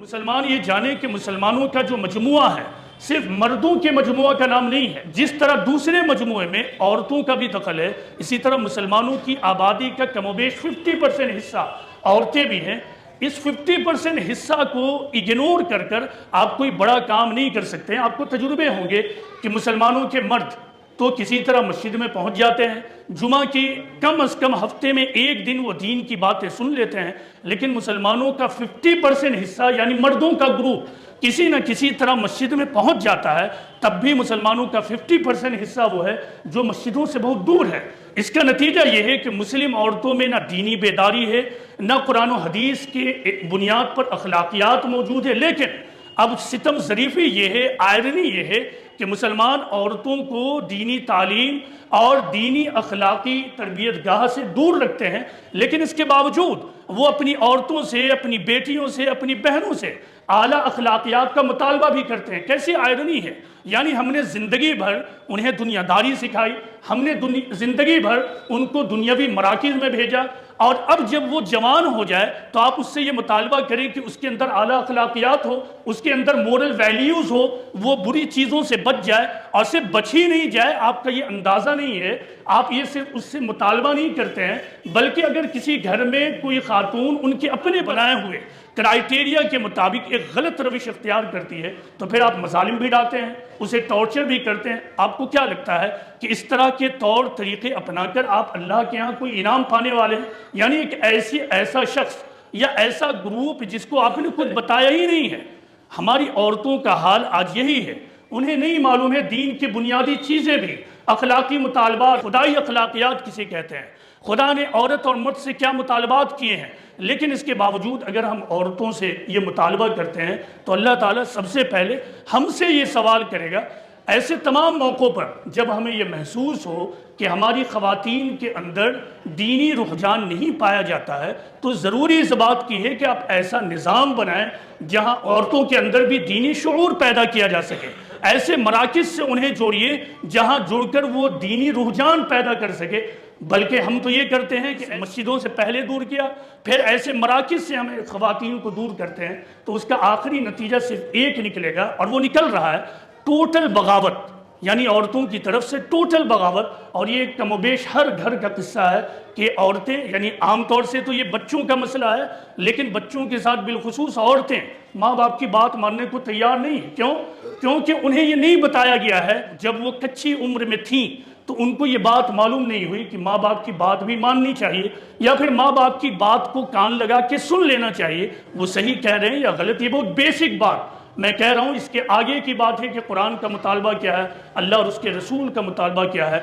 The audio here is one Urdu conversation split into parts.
مسلمان یہ جانے کہ مسلمانوں کا جو مجموعہ ہے صرف مردوں کے مجموعہ کا نام نہیں ہے. جس طرح دوسرے مجموعے میں عورتوں کا بھی دخل ہے، اسی طرح مسلمانوں کی آبادی کا کم و بیش 50% حصہ عورتیں بھی ہیں. اس 50% حصہ کو اگنور کر کر آپ کوئی بڑا کام نہیں کر سکتے ہیں. آپ کو تجربے ہوں گے کہ مسلمانوں کے مرد تو کسی طرح مسجد میں پہنچ جاتے ہیں، جمعہ کی کم از کم ہفتے میں ایک دن وہ دین کی باتیں سن لیتے ہیں، لیکن مسلمانوں کا 50% حصہ یعنی مردوں کا گروپ کسی نہ کسی طرح مسجد میں پہنچ جاتا ہے. تب بھی مسلمانوں کا 50% حصہ وہ ہے جو مسجدوں سے بہت دور ہے. اس کا نتیجہ یہ ہے کہ مسلم عورتوں میں نہ دینی بیداری ہے، نہ قرآن و حدیث کے بنیاد پر اخلاقیات موجود ہے. لیکن اب ستم ظریفی یہ ہے، آئرنی یہ ہے کہ مسلمان عورتوں کو دینی تعلیم اور دینی اخلاقی تربیت گاہ سے دور رکھتے ہیں، لیکن اس کے باوجود وہ اپنی عورتوں سے، اپنی بیٹیوں سے، اپنی بہنوں سے اعلیٰ اخلاقیات کا مطالبہ بھی کرتے ہیں. کیسی آئرنی ہے! یعنی ہم نے زندگی بھر انہیں دنیا داری سکھائی، ہم نے زندگی بھر ان کو دنیاوی مراکز میں بھیجا، اور اب جب وہ جوان ہو جائے تو آپ اس سے یہ مطالبہ کریں کہ اس کے اندر اعلیٰ اخلاقیات ہو، اس کے اندر مورل ویلیوز ہو، وہ بری چیزوں سے بچ جائے. اور صرف بچ ہی نہیں جائے، آپ کا یہ اندازہ نہیں ہے، آپ یہ صرف اس سے مطالبہ نہیں کرتے ہیں، بلکہ اگر کسی گھر میں کوئی خاتون ان کے اپنے بنائے ہوئے کرائیٹیریا کے مطابق ایک غلط روش اختیار کرتی ہے تو پھر آپ مظالم بھی ڈالتے ہیں، اسے ٹارچر بھی کرتے ہیں. آپ کو کیا لگتا ہے کہ اس طرح کے طور طریقے اپنا کر آپ اللہ کے ہاں کوئی انعام پانے والے ہیں؟ یعنی ایک ایسا شخص یا ایسا گروپ جس کو آپ نے خود بتایا ہی نہیں ہے. ہماری عورتوں کا حال آج یہی ہے، انہیں نہیں معلوم ہے دین کی بنیادی چیزیں بھی، اخلاقی مطالبات، خدائی اخلاقیات کسے کہتے ہیں، خدا نے عورت اور مرد سے کیا مطالبات کیے ہیں. لیکن اس کے باوجود اگر ہم عورتوں سے یہ مطالبہ کرتے ہیں تو اللہ تعالیٰ سب سے پہلے ہم سے یہ سوال کرے گا. ایسے تمام موقعوں پر جب ہمیں یہ محسوس ہو کہ ہماری خواتین کے اندر دینی رجحان نہیں پایا جاتا ہے تو ضروری اس بات کی ہے کہ آپ ایسا نظام بنائیں جہاں عورتوں کے اندر بھی دینی شعور پیدا کیا جا سکے. ایسے مراکز سے انہیں جوڑیے جہاں جڑ کر وہ دینی رجحان پیدا کر سکے. بلکہ ہم تو یہ کرتے ہیں کہ مسجدوں سے پہلے دور کیا، پھر ایسے مراکز سے ہمیں خواتین کو دور کرتے ہیں، تو اس کا آخری نتیجہ صرف ایک نکلے گا، اور وہ نکل رہا ہے ٹوٹل بغاوت. یعنی عورتوں کی طرف سے ٹوٹل بغاوت. اور یہ کم و بیش ہر گھر کا قصہ ہے کہ عورتیں، یعنی عام طور سے تو یہ بچوں کا مسئلہ ہے، لیکن بچوں کے ساتھ بالخصوص عورتیں ماں باپ کی بات ماننے کو تیار نہیں. کیوں؟ کیونکہ انہیں یہ نہیں بتایا گیا ہے. جب وہ کچی عمر میں تھیں تو ان کو یہ بات معلوم نہیں ہوئی کہ ماں باپ کی بات بھی ماننی چاہیے، یا پھر ماں باپ کی بات کو کان لگا کے سن لینا چاہیے، وہ صحیح کہہ رہے ہیں یا غلط. یہ بہت بیسک بات میں کہہ رہا ہوں. اس کے آگے کی بات ہے کہ قرآن کا مطالبہ کیا ہے، اللہ اور اس کے رسول کا مطالبہ کیا ہے.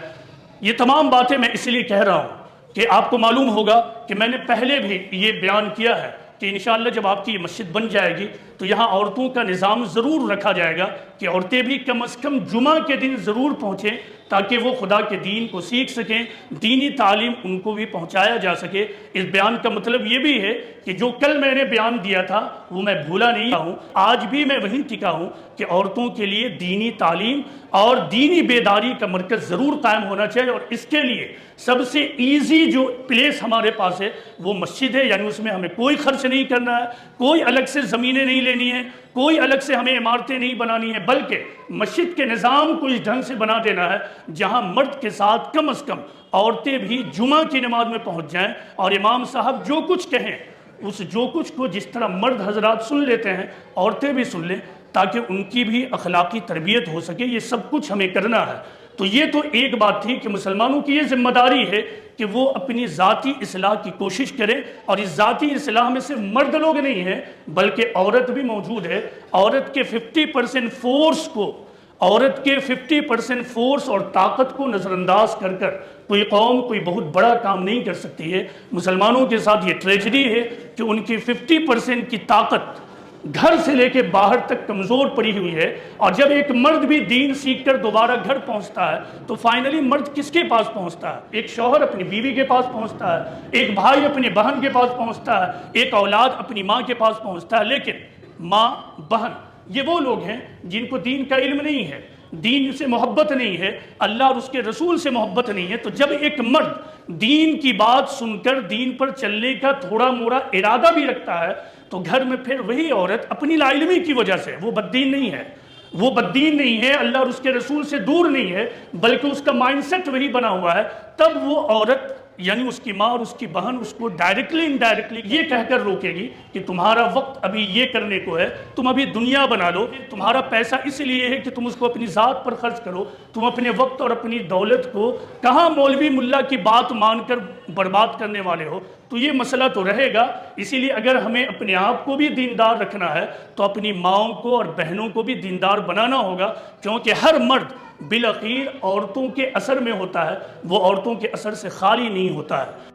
یہ تمام باتیں میں اس لیے کہہ رہا ہوں کہ آپ کو معلوم ہوگا کہ میں نے پہلے بھی یہ بیان کیا ہے کہ انشاءاللہ جب آپ کی یہ مسجد بن جائے گی تو یہاں عورتوں کا نظام ضرور رکھا جائے گا کہ عورتیں بھی کم از کم جمعہ کے دن ضرور پہنچیں تاکہ وہ خدا کے دین کو سیکھ سکیں، دینی تعلیم ان کو بھی پہنچایا جا سکے. اس بیان کا مطلب یہ بھی ہے کہ جو کل میں نے بیان دیا تھا وہ میں بھولا نہیں ہوں، آج بھی میں وہیں ٹکا ہوں کہ عورتوں کے لیے دینی تعلیم اور دینی بیداری کا مرکز ضرور قائم ہونا چاہیے. اور اس کے لیے سب سے ایزی جو پلیس ہمارے پاس ہے وہ مسجد ہے. یعنی اس میں ہمیں کوئی خرچ نہیں کرنا ہے، کوئی الگ سے زمینیں نہیں لینی ہیں، کوئی الگ سے ہمیں عمارتیں نہیں بنانی ہیں، بلکہ مسجد کے نظام کو اس ڈھنگ سے بنا دینا ہے جہاں مرد کے ساتھ کم از کم عورتیں بھی جمعہ کی نماز میں پہنچ جائیں، اور امام صاحب جو کچھ کہیں اس جو کچھ کو جس طرح مرد حضرات سن لیتے ہیں عورتیں بھی سن لیں تاکہ ان کی بھی اخلاقی تربیت ہو سکے. یہ سب کچھ ہمیں کرنا ہے. تو یہ تو ایک بات تھی کہ مسلمانوں کی یہ ذمہ داری ہے کہ وہ اپنی ذاتی اصلاح کی کوشش کریں. اور اس ذاتی اصلاح میں صرف مرد لوگ نہیں ہیں بلکہ عورت بھی موجود ہے. عورت کے 50% فورس کو، عورت کے 50% فورس اور طاقت کو نظر انداز کر کر کوئی قوم کوئی بہت بڑا کام نہیں کر سکتی ہے. مسلمانوں کے ساتھ یہ ٹریجڈی ہے کہ ان کی 50% کی طاقت گھر سے لے کے باہر تک کمزور پڑی ہوئی ہے. اور جب ایک مرد بھی دین سیکھ کر دوبارہ گھر پہنچتا ہے تو فائنلی مرد کس کے پاس پہنچتا ہے؟ ایک شوہر اپنی بیوی کے پاس پہنچتا ہے، ایک بھائی اپنی بہن کے پاس پہنچتا ہے، ایک اولاد اپنی ماں کے پاس پہنچتا ہے. لیکن ماں، بہن، یہ وہ لوگ ہیں جن کو دین کا علم نہیں ہے، دین سے محبت نہیں ہے، اللہ اور اس کے رسول سے محبت نہیں ہے، تو جب ایک مرد دین کی بات سن کر دین پر چلنے کا تھوڑا موڑا ارادہ بھی رکھتا ہے تو گھر میں پھر وہی عورت اپنی لا علمی کی وجہ سے، وہ بددین نہیں ہے، وہ بددین نہیں ہے، اللہ اور اس کے رسول سے دور نہیں ہے، بلکہ اس کا مائنڈ سیٹ وہی بنا ہوا ہے، تب وہ عورت یعنی اس کی ماں اور اس کی بہن اس کو ڈائریکٹلی انڈائریکٹلی یہ کہہ کر روکے گی کہ تمہارا وقت ابھی یہ کرنے کو ہے، تم ابھی دنیا بنا لو، تمہارا پیسہ اس لیے ہے کہ تم اس کو اپنی ذات پر خرچ کرو، تم اپنے وقت اور اپنی دولت کو کہاں مولوی ملا کی بات مان کر برباد کرنے والے ہو، تو یہ مسئلہ تو رہے گا۔ اسی لیے اگر ہمیں اپنے آپ کو بھی دیندار رکھنا ہے تو اپنی ماؤں کو اور بہنوں کو بھی دیندار بنانا ہوگا، کیونکہ ہر مرد بالآخر عورتوں کے اثر میں ہوتا ہے، وہ عورتوں کے اثر سے خالی نہیں ہوتا ہے۔